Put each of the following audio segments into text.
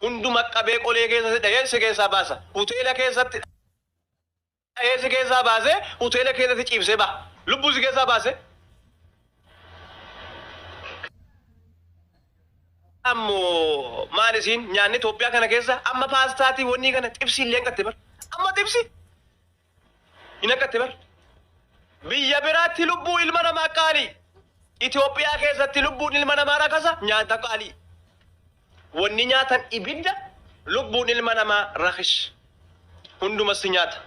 hunduma qabee qolee keessatti dhayeessi keessaa baasa. Hoteela keessatti dhayeessi keessaa baasee hoteela keessatti ciibsee ba'a. Lubbuusi keessaa baasee. Ammoo maal isiin nyaanni Itoophiyaa kana keessa amma paastaatii wanni kana xibsii illee qatte bar. Amma xibsii hin qatte bar. Biyya biraatti lubbuu ilma namaa qaalii. Itoophiyaa keessatti lubbuun ilma namaa rakasa nyaata qaalii. Wanni nyaatan ibidda lubbuun ilma namaa rakis. Hundumatti nyaata.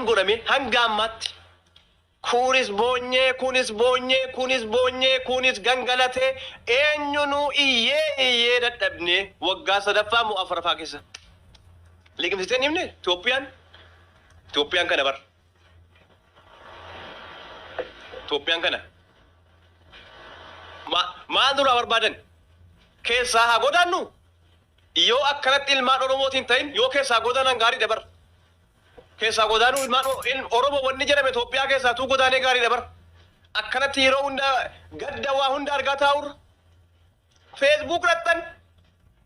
Godhame hanga ammaatti kunis boonyee gangalatee eenyunuu iyyee dadhabnee waggaa sadaffaa moo afuraffaa keessa liqimsiteen himne Itoophiyaan kana bar Itoophiyaan kana maal duraa barbaadan keessaa haa godaannu yoo akkanatti ilmaan Oromootiin ta'in yoo keessaa godaanan gaarii dabar. Keessaa godaanuu ilmaan Oromoo wanni jedhame Itoophiyaa keessaa tuu godaanee gaarii dabar. Akkanatti yeroo hunda gadda waa hunda argaa taa'urra. Feesbuuk irrattan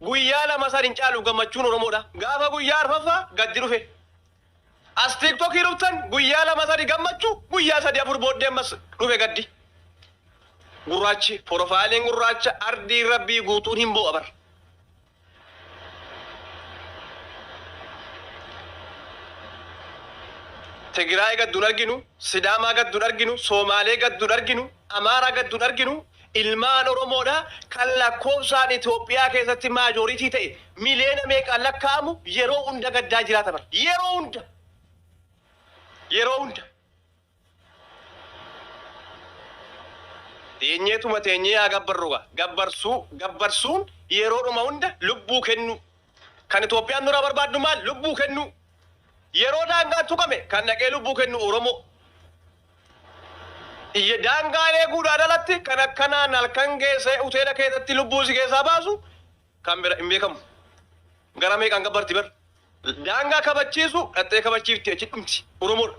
guyyaa lama sadin caalu gammachuun Oromoodha. Gaafa guyyaa arfaffaa gaddi dhufe. As tiktokii dhuftan guyyaa lama sadi gammachuu guyyaa sadi afur booddee ammas dhufe gaddi. Gurraachi porofaayileen gurraacha ardii rabbii guutuun hin boo'a bar. Tigraay gadduun arginu, Sidaamaa gadduun arginu, Somaalee gadduun arginu, Amaaraa gadduun arginu, ilmaan Oromoodha kan lakkoofsaan Itoophiyaa keessatti maajooritii ta'e miliyoona meeqaan lakkaa'amu yeroo hunda gaddaa jiraata bara. Yeroo hunda. Teenyee haa gabbarruga. Gabbarsuun yeroodhuma hunda lubbuu kennu. Kan Itoophiyaan nurraa barbaaddu maal? Lubbuu kennu. Yeroo daangaan tuqame kan dhaqee lubbuu kennu Oromoo. Daangaan eeguudhaan alatti kan akkanaan halkan geessee hoteela keessatti lubbuu si keessaa baasu kan bira hin beekamu. Gara meeqaan gabbarti bar. Daangaa kabachiisu dhattee kabachiifti achi dhumti Oromoodha.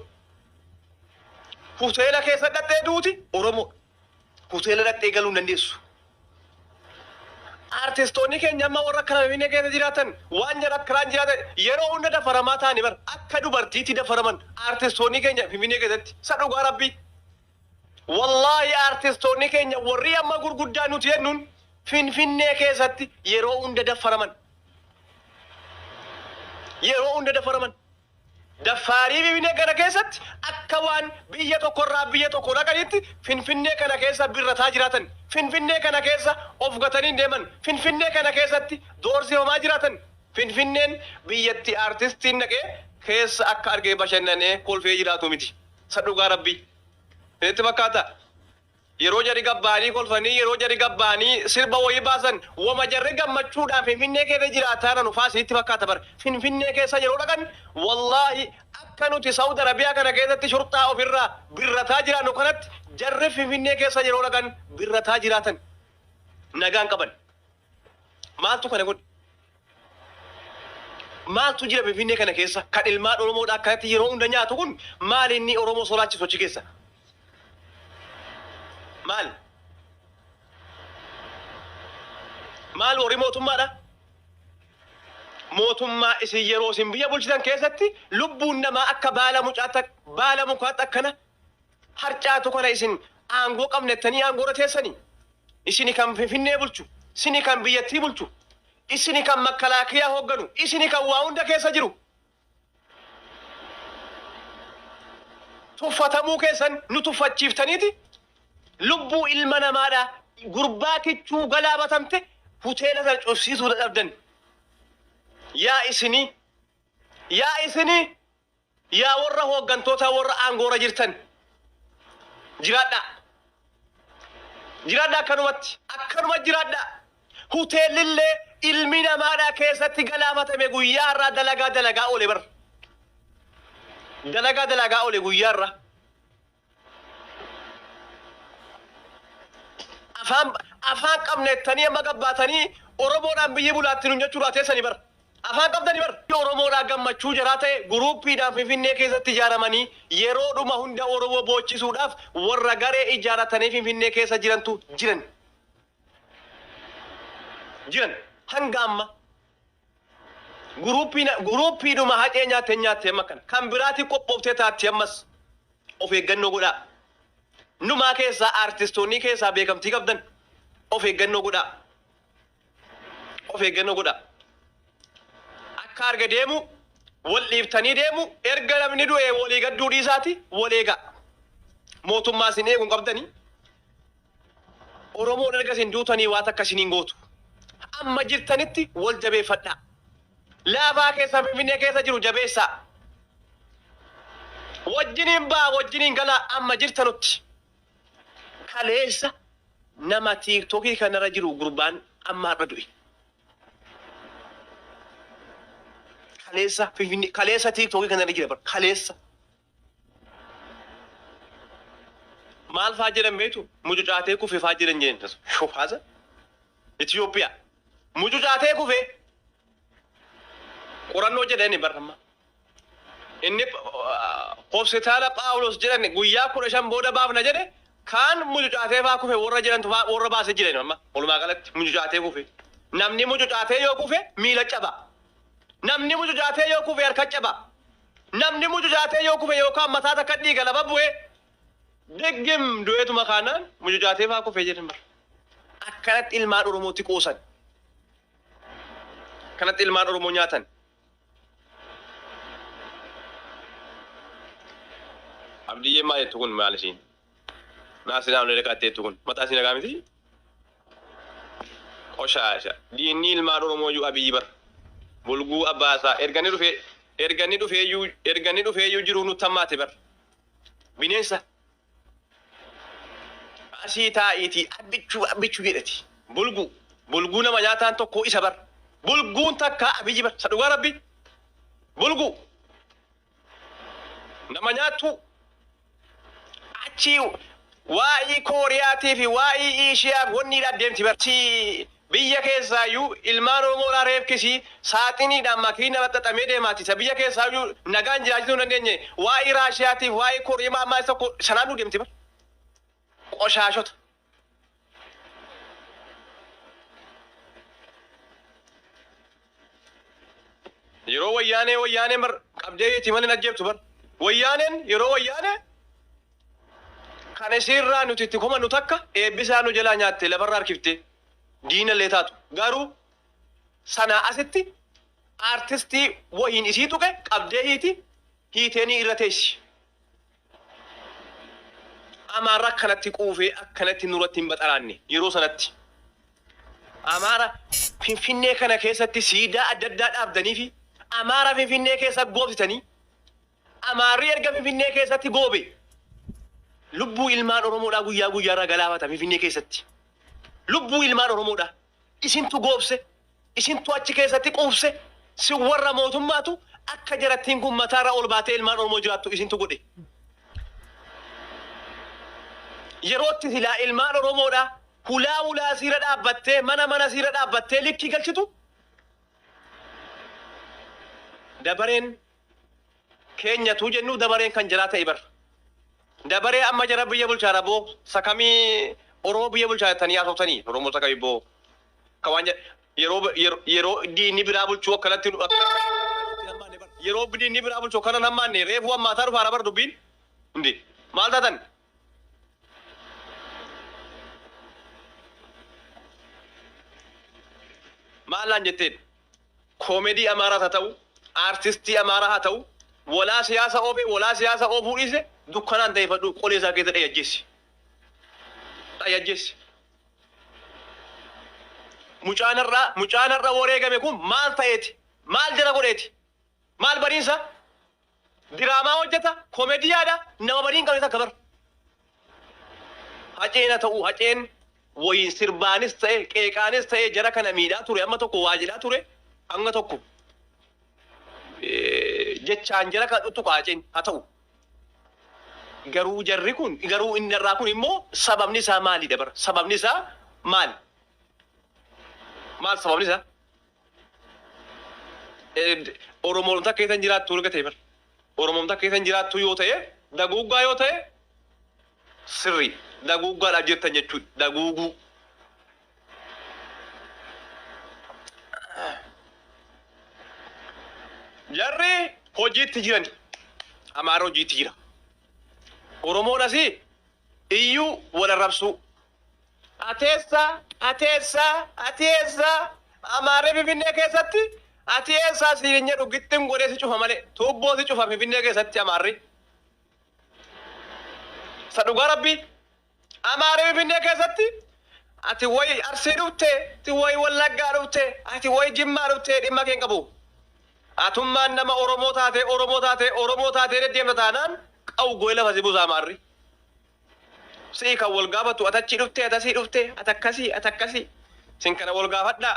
Hoteela keessa dhattee duuti Oromoodha. Hoteela dhattee galuu hin dandeessu. Artistoonni keenya amma warra kana Finfinnee keessa jiraatan waan jedha akkanaan jiraatan yeroo hunda dafaramaa ta'anii bar akka dubartiitti dafaraman artistoonni keenya Finfinnee keessatti isa dhugaa rabbii. Wallaahi artistoonni keenya warri amma gurguddaa nuti jennuun Finfinnee keessatti yeroo hunda dafaraman. Daffaarii Finfinnee kana keessatti akka waan biyya tokkorraa biyya tokko dhaqanitti Finfinnee kana keessa birrataa jiraatan. Finfinnee kana keessa of gatanii deeman. Finfinnee kana keessatti doorsifamaa jiraatan. Finfinneen biyyatti artistiin dhaqee keessa akka argee bashannanee kolfee jiraatu miti. Isa dhugaa rabbii. Itti fakkaata. Yeroo jarri gabbaanii kolfanii yeroo jarri gabbaanii sirba wayii baasan wama jarri gammachuudhaan Finfinnee keessa jiraataa nanu faasinitti fakkaata bar. Finfinnee keessa yeroo dhaqan wallaahi akka nuti Saudi Arabiyaa kana keessatti shurxaa ofirraa birrataa jiraannu kanatti jarri Finfinnee keessa yeroo dhaqan birrataa jiraatan nagaan qaban. Maaltu kana godhe? Maaltu jira Finfinnee kana keessa kan ilmaan Oromoodhaa akkanatti yeroo hunda nyaatu kun maal inni Oromoo solaachisu achi keessa? Maal warri mootummaadha? Mootummaa isin yeroo isin biyya bulchitan keessatti lubbuun namaa akka baala mukaatti akkana harcaatu kana isin aangoo qabnettanii aangoo teessanii isini kan Finfinnee bulchu isini kan biyyattii bulchu isini kan makalaakiyaa hoogganu isini kan waa hunda keessa jiru tuffatamuu keessan nu tuffachiiftaniiti lubbuu ilma namaadha gurbaa kichuu galaabatamte hoteela sana cufsiisuu dadhabdan. Yaa isini yaa warra hooggantoota warra aangoora jirtan jiraadha akkanuma jiraadha. Hoteelillee ilmi namaadha keessatti galaafatame guyyaa irraa dalagaa oole bar. Dalagaa oole guyyaa irraa. afaan qabnettanii amma gabbaatanii Oromoodhaan biyyi bulaatti nun jechuu laateessanii bar. Afaan qabdanii bar. Oromoodhaan gammachuu jiraa ta'e guruuppiidhaan Finfinnee keessatti ijaaramanii yeroodhuma hunda Oromoo boochisuudhaaf warra garee ijaaratanii Finfinnee keessa jirantu jiran. Hanga amma guruuppiidhuma haqee nyaatte amma kana kan biraatti qophooftee taatti ammas of eeggannoo godhaa. Numaa keessaa artistoonni keessaa beekamtii qabdan of eeggannoo godhaa. Akka arga deemu wal dhiiftanii deemu erga namni du'e walii gadduu dhiisaati wal eegaa. Mootummaa isin eeguun qabdanii Oromoon erga isin duutanii waan akka isiniin gootu. Amma jirtanitti wal jabeeffadhaa. Laafaa keessa Finfinnee keessa jiru jabeessaa. Wajjiniin baa wajjiniin galaa amma jirtanutti. Kaleessa nama tiiktookii kanarra jiru gurbaan amma har'a du'e. Kaleessa tiiktookii kanarra jira bar kaleessa. Maal faa jedhan beektu mucucaatee kufee faa jedhan jedhan shofaaza Itoophiyaa mucucaatee kufee qorannoo jedhani barramma. Inni hospitaala Phaawulos jedhan guyyaa 15 booda baafna jedhe kan mucucaatee faa kufee warra jedhantu warra baasee jiran amma walumaa galatti mucucaatee kufee. Namni mucucaatee yoo kufee miila caba. Namni mucucaatee yoo kufee harka caba. Namni mucucaatee yoo kufee yookaan mataa takka dhiiga lafa bu'ee deggem du'eetuma kaanaan mucucaatee faa kufee jedhan bara. Akkanatti ilmaan Oromootti qoosan. Kanatti ilmaan Oromoo nyaatan. Abdiyyee maal jettu kun maal isiin? Naasinaan olee dhaqattee jettu kun mataa isiin dhagaa miti? Qoshaasha. Diinni ilmaan Oromoo iyyuu Abiyyi bara. Bulguu Abbaasaa erganii dhufeeyyuu jiru nutti hammaate bara. Bineensa. Asii taa'iitii abbichuu jedhati. Bulguu nama nyaataan tokko isa bara. Bulguun takka Abiyyi bara. Sadhugaa Rabbi. Bulguu. Nama nyaattu. Achi waa'ii Kooriyaatii fi waa'ii Ishiyaa wanniidhaan deemti barti biyya keessaayyuu ilmaan Oromoodhaa reefkisii saaxiniidhaan makiina maxxaxamee deemaati. Isa biyya keessaayyuu nagaan jiraachisuu hin dandeenye waa'ii Raashiyaatiif waa'ii Kooriyaa ammaa isa sanaanuu deemti bar. Qoshaashota. Yeroo wayyaanee bar qabdee itti malee ajjeebtu bar. Wayyaaneen yeroo wayyaanee kan isiirraa nuti itti komannu takka eebbisaa nu jalaa nyaatte lafarraa harkiftee diinallee taatu. Garuu sanaa asitti artistii wayiin isii tuqe qabdee hiiteenii irra teessi. Amaara akkanatti quufee akkanatti nurratti hin baxaraanne yeroo sanatti. Amaara Finfinnee kana keessatti siidaa adda addaa dhaabdanii fi Amaara Finfinnee keessa goobsitanii Amaarri erga Finfinnee keessatti goobe. Lubbuu ilmaan Oromoodhaa guyyaa guyyaarraa galaafata Finfinnee keessatti. Lubbuu ilmaan Oromoodhaa isintu goobse, isintu achi keessatti quufse, si warra mootummaatu akka jarattiin kun mataarra ol baatee ilmaan Oromoo jiraattu isintu godhe. Yerootti silaa ilmaan Oromoodhaa hulaa siira dhaabbattee mana siira dhaabbattee likkii galchitu. Dabareen keenyatu jennu dabareen kan jiraa ta'e bara. Dabaree amma jara biyya bulchaadha boo sakamii Oromoo biyya bulchaatanii haasofsanii Oromoo sakamii boo kawaan yeroo diinni biraa bulchuu akkanatti yeroo diinni biraa bulchuu akkana nammaanne reefu ammaataa dhufaara bar dubbiin hundi maal taatan maalaan jetteen koomedii Amaaraa haa ta'u artistii Amaaraa haa ta'u walaa siyaasa oofuu dhiise dukkanaan ta'e fadhu qolee isaa keessa dhayajjeessi. Mucaanarra wareegame kun maal ta'eeti? Maal jala godheeti? Maal badiinsa? Diraamaa hojjeta? Koomediyaadha? Nama badiin qabne takka bar. Haceen ta'u haceen wayiin sirbaanis ta'e qeeqaanis ta'e jara kana miidhaa ture amma tokko waa jedhaa ture hanga tokko. Jechaan jara kan tuttuqa haceen haa ta'u. garuu jarri kun garuu inni irraa kun immoo sababni isaa maali dabar sababni isaa maal sababni isaa Oromoon takka keessan jiraattu argate bar Oromoon takka keessan jiraattu yoo ta'e daguuggaa yoo ta'e sirri daguuggaadhaaf jettan jechuudha daguuguu jarri hojiitti jiran Amaara hojiitti jira Oromoodhas iyyuu wal arrabsu ateessa Amaarri Finfinnee keessatti ateessa siin jedhu gittin godhee si cufa malee tuubboo si cufa Finfinnee keessatti Amaarri sadhugaa rabbi Amaarri Finfinnee keessatti ati wayi Arsii dhufte ati wayi Wallaggaa dhufte ati wayi Jimmaa dhufte dhimma keen qabu atummaan nama Oromoo taate deddeemna taanaan qawu goy lafa si buusa Amaarri si kan wal gaafatu atachi dhufte atasii dhufte atakkasii sin kana wal gaafadhaa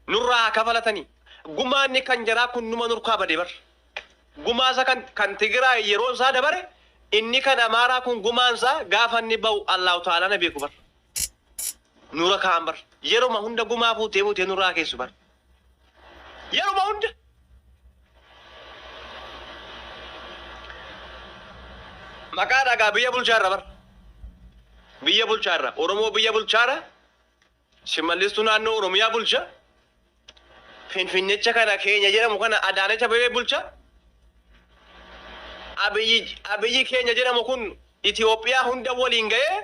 nurraa kafalatanii gumaanni kan jaraa kun numa nurkaa bade bar gumaasa kan Tigraay yeroon isaa dabare inni kan Amaaraa kun gumaansa gaafanni ba'u Allahu Ta'ala na beeku bar nura kaan bar yeroma hunda gumaa fuutee nurraa keessu bar yeroma hunda maqaa dhagaa biyya bulchaarra bar biyya bulchaarra Oromoo biyya bulchaarra Shimallistu naannoo Oromiyaa bulcha Finfinnecha kana keenya jedhamu kana Adaanecha bebee bulcha Abiyyi keenya jedhamu kun Itoophiyaa hunda waliin ga'ee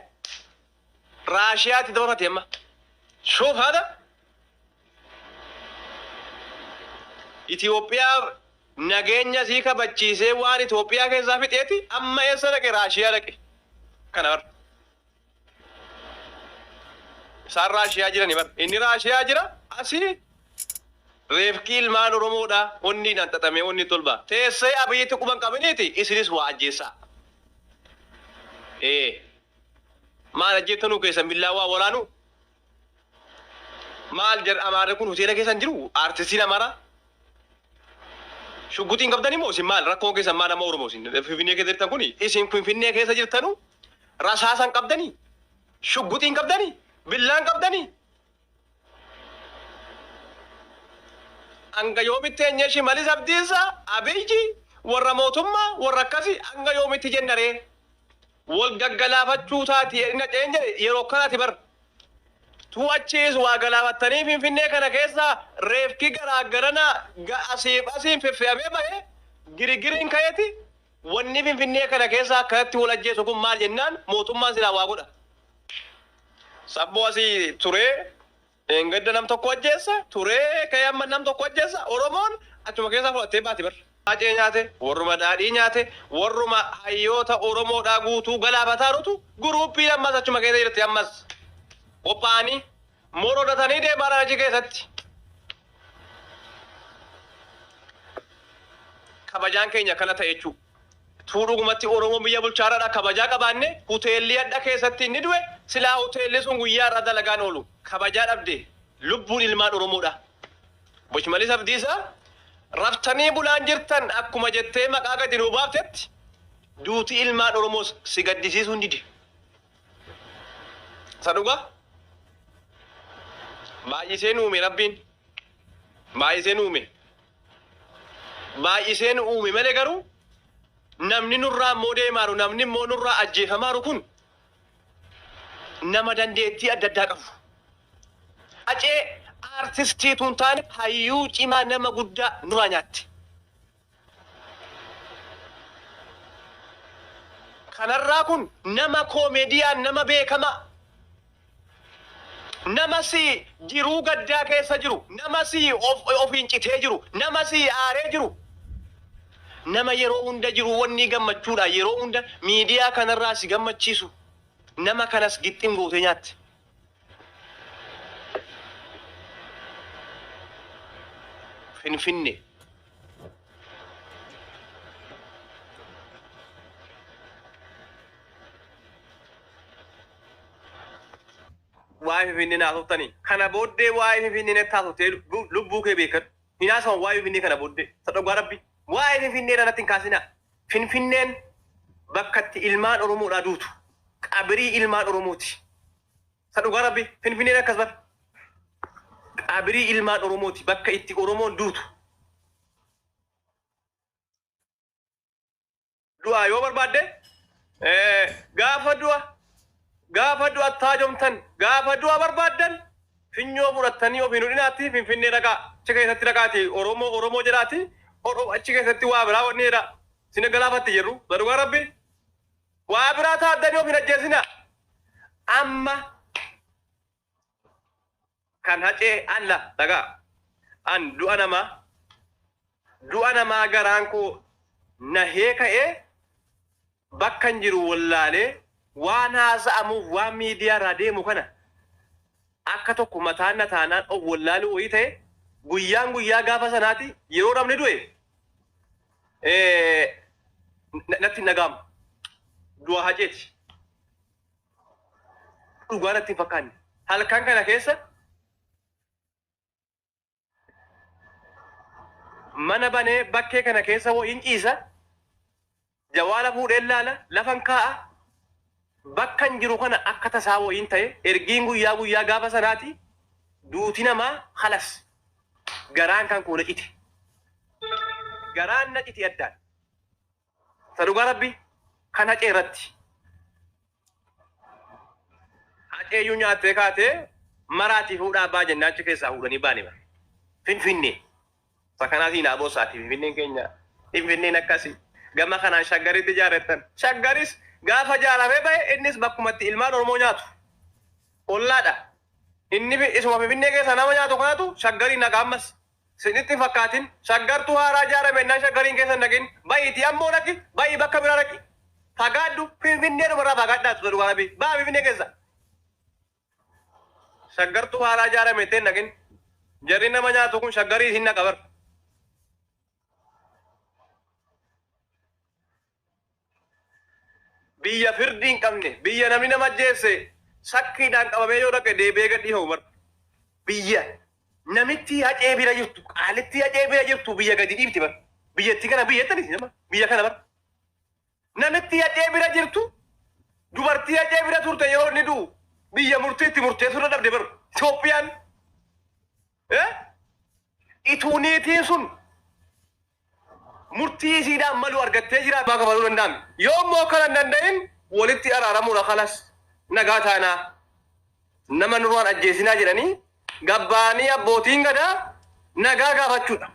Raashiyaatti dabarfate amma shoof haadha Itoophiyaa nageenya sii kabachiisee waan Itoophiyaa keessaa fixeeti amma eessa dhaqe Raashiyaa dhaqe kana bar isaan Raashiyaa jirani bar inni Raashiyaa jira asii reefkii ilmaan Oromoodha onni nan xaxame onni tolba teessee Abiyyitti quban qabaniiti isinis waa ajjeessaa maal ajjeettanu keessan billaa waa waraanu maal jedh Amaarri kun hoteela keessan jiru artistiin Amaaraa shugguxiin qabdanii moo isin maal rakkoon keessan maa nama Oromoo isin Finfinnee keessa jirtan kuni isin Finfinnee keessa jirtanu rasaasan qabdanii shugguxiin qabdanii billaan qabdanii hanga yoomitti eenye Shimallis Abdiisaa Abiyyi warra mootummaa warra akkasii hanga yoomitti jennaree wal gaggalaafachuu taati eenye yeroo kanaati bar tu achiis waa galaafattanii Finfinnee kana keessa reefki garaagarana asiin feffe'amee bahee girigiriin ka'eeti wanni Finfinnee kana keessa akkanatti wal ajjeesu kun maal jennaan mootummaan silaa waa godha sabboo asii turee engadda nam tokko ajjeessa turee kayamma nam tokko ajjeessa Oromoon achuma keessa fudhattee baati bar Haacee nyaate warruma daadhii nyaate warruma hayyoota Oromoodhaa guutuu galaafataarutu guruuppii ammas achuma keessa jirti ammas qophaa'anii morodatanii deemaa achi keessatti kabajaan keenya kana ta'e jechuu tuudhugumatti Oromoo biyya bulchaaraadha kabajaa qabaanne hoteelli adda keessatti inni du'e silaa hoteelli sun guyyaa irraa dalagaan oolu kabajaa dhabde lubbuun ilmaan Oromoodha Shimallis Abdiisaa raftanii bulaan jirtan akkuma jettee maqaa gadi nuu baaftetti duuti ilmaan Oromoo si gaddisiisuu hin dide sadhugaa baay'iseen uume rabbiin baay'iseen uume malee garuu namni nurraa immoo deemaaru namni immoo nurraa ajjeefamaaru kun nama dandeettii adda addaa qabu. Acee artistii tun taane hayyuu cimaa nama guddaa nurraa nyaatti. Kanarraa kun nama koomediyaan nama beekamaa. Nama si jiruu gaddaa keessa jiru, nama si ofiin citee jiru, nama si aaree jiru. Nama yeroo hunda jiru wanni gammachuudha yeroo hunda miidiyaa kanarraa si gammachiisu. Nama kanas gixxin gootee nyaatti. Finfinnee. Waa'ee Finfinnee naasooftanii kana booddee waa'ee Finfinnee taasooftee lubbuu kee beekan hin haasawan waa'ee Finfinnee kana booddee sadhogaa rabbi waa'ee Finfinnee irratti hin kaasinaa Finfinneen bakkatti ilmaan Oromoodhaa duutu qabirii ilmaan Oromooti. Sadhugaa rabbi finfinneen akkas bar qabirii ilmaan Oromooti bakka itti Oromoon duutu. Du'a yoo barbaadde gaafa du'a taajomtan gaafa du'a barbaaddan finyoo fudhattanii ofiin hudhinaatti finfinnee dhaqaa achi keessatti dhaqaati Oromoo jedhaati achi keessatti waa biraa wanni jedha sina galaafatti jirru sadhugaa rabbi waa biraa taaddanii ofiin ajjeesina amma kan hacee alla dhagaa an du'a namaa garaan koo nahee ka'ee bakka hin jiru wallaalee waan haasa'amuuf waan miidiyaa irraa deemu kana akka tokko mataan na taanaan of wallaaluu wayii ta'e guyyaa gaafa sanaati yeroo namni du'e natti nagaama du'a haceeti dhugaa natti hin fakkaanne halkan kana keessa mana banee bakkee kana keessa wayiin ciisa jawaala fuudhee laala lafan kaa'a bakka hin jiru kana akka tasaa wayiin ta'e ergiin guyyaa gaafa sanaati duuti namaa halas garaan kan koo na cite garaan na cite addaan sadhugaa rabbi kan hacee irratti haceeyyuu nyaattee kaatee maraatii fuudhaa abbaa jennaan achi keessaa fuudhanii baane bara finfinnee sakanaatiin aboosaati finfinneen keenya finfinneen akkasii gama kanaan shaggaritti ijaarettan shaggaris gaafa jaaramee bahe innis bakkumatti ilmaan Oromoo nyaatu ollaadha inni isuma finfinnee keessa nama nyaatu kanaatu shaggariin naqa ammas sinitti fakkaatin shaggartu haaraa ijaarame innaan shaggariin keessa naqin bayiiti ammoo naqi bayi bakka biraa naqi fagaaddu finfinnee dhumarraa fagaadhaatu sadhugaa rabbi baa finfinnee keessa shaggartu haaraa ijaarame ittiin naqin jarri nama nyaatu kun shaggarii hin naqa bar biyya firdiin qabne biyya namni nama ajjeesse sakkiidhaan qabamee yoo dhaqe deebi'ee gadhiifamu bar biyya namitti hacee bira jirtu qaalitti hacee bira jirtu biyya gadi dhiibti bar biyyatti kana biyyattaniiti nama biyya kana bar namitti hacee bira jirtu dubartii hacee bira turte yeroo inni du'u biyya murteetti murteessuu dhabde bar Itoophiyaan ituuniitiin sun murtii isiidhaan malu argattee jira akka baluu danda'ame yoo immoo kana hin danda'in walitti araaramuudha kalas nagaa taanaa nama nurraan ajjeesinaa jedhanii gabbaanii abbootiin gadaa nagaa gaafachuudha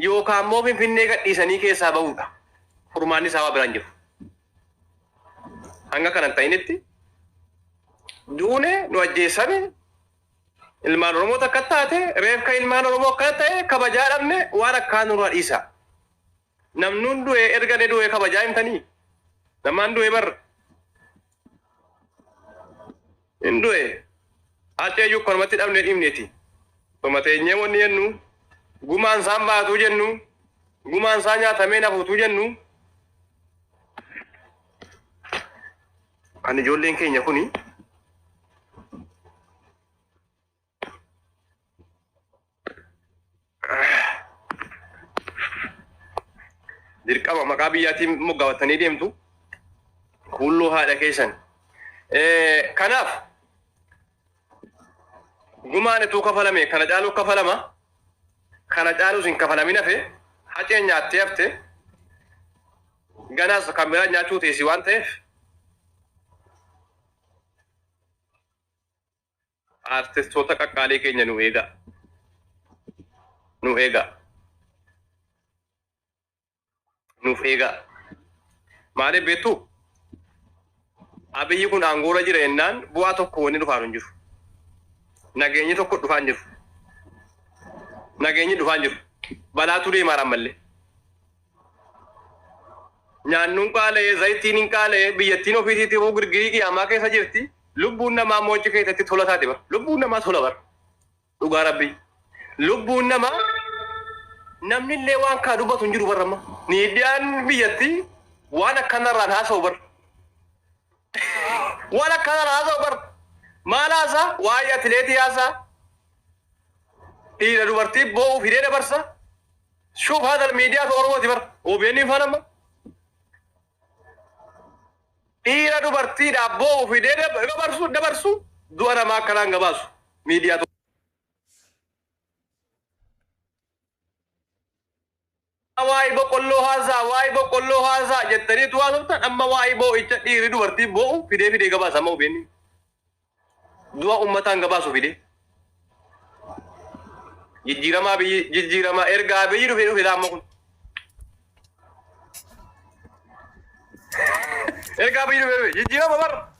yookaan immoo finfinnee gadhiisanii keessaa bahuudha furmaanni isaa waa biraan jiru hanga kanan ta'initti duune nu ajjeessame ilmaan Oromoo takka taate reefka ilmaan Oromoo akkana ta'e kabajaa dhabne waan akkaan nurraa dhiisa namnuun du'e erga du'e kabajaa himtanii namaan du'e bar hin du'e haceeyyuu kormatti dhabne dhimneeti kormateenyee wanni jennu gumaan isaan baatuu jennu gumaan isaa nyaatamee nafuutuu jennu kan ijoolleen keenya kuni dirqama maqaa biyyaatiin moggaafatanii deemtu kulloo haadha keessan kanaaf gumaan ituu kafalame kana caaluu kafalama kana caaluu sin kafalamin hafe haceen nyaattee hafte ganaas kan biraa nyaachuu teessi waan ta'eef artistoota qaqqaalee keenya nu eegaa nuuf eegaa maaliif beektu abiyyi kun aangoora jira jennaan bu'aa tokko wanni dhufaan hin jiru nageenyi tokko dhufaan jiru nageenyi dhufaan jiru balaatu deemaa rammallee nyaannuun qaala'ee zayitiin hin qaala'ee biyyattiin ofiisiitti immoo girgirii qiyaamaa keessa jirti lubbuun namaa mochi keessatti tola taate bar lubbuun namaa tola bar dhugaa rabbii lubbuun namaa namni illee waan kaa dubbatu hin jiru barramma miidiyaan biyyatti waan akkanarraan haasa'u bar waan akkanarraan haasa'u bar maal haasaa waa'ee atileetii haasaa dhiira dubartii boo'uu fidee dabarsa شوف هذا الميديا في أوروبا تبر وبيني فنما إيرا دبرتي دابو في ده دبرسو دوارا ما كلام غباسو ميديا واي بو كلو هذا جتري توالو تن أما واي بو إيرا دبرتي بو في ده غباسا ما وبيني دوا أمتان غباسو في ده jijjiirama ergaa biyyi dhufe amma kun ergaa biyyi dhufe jijjiirama bar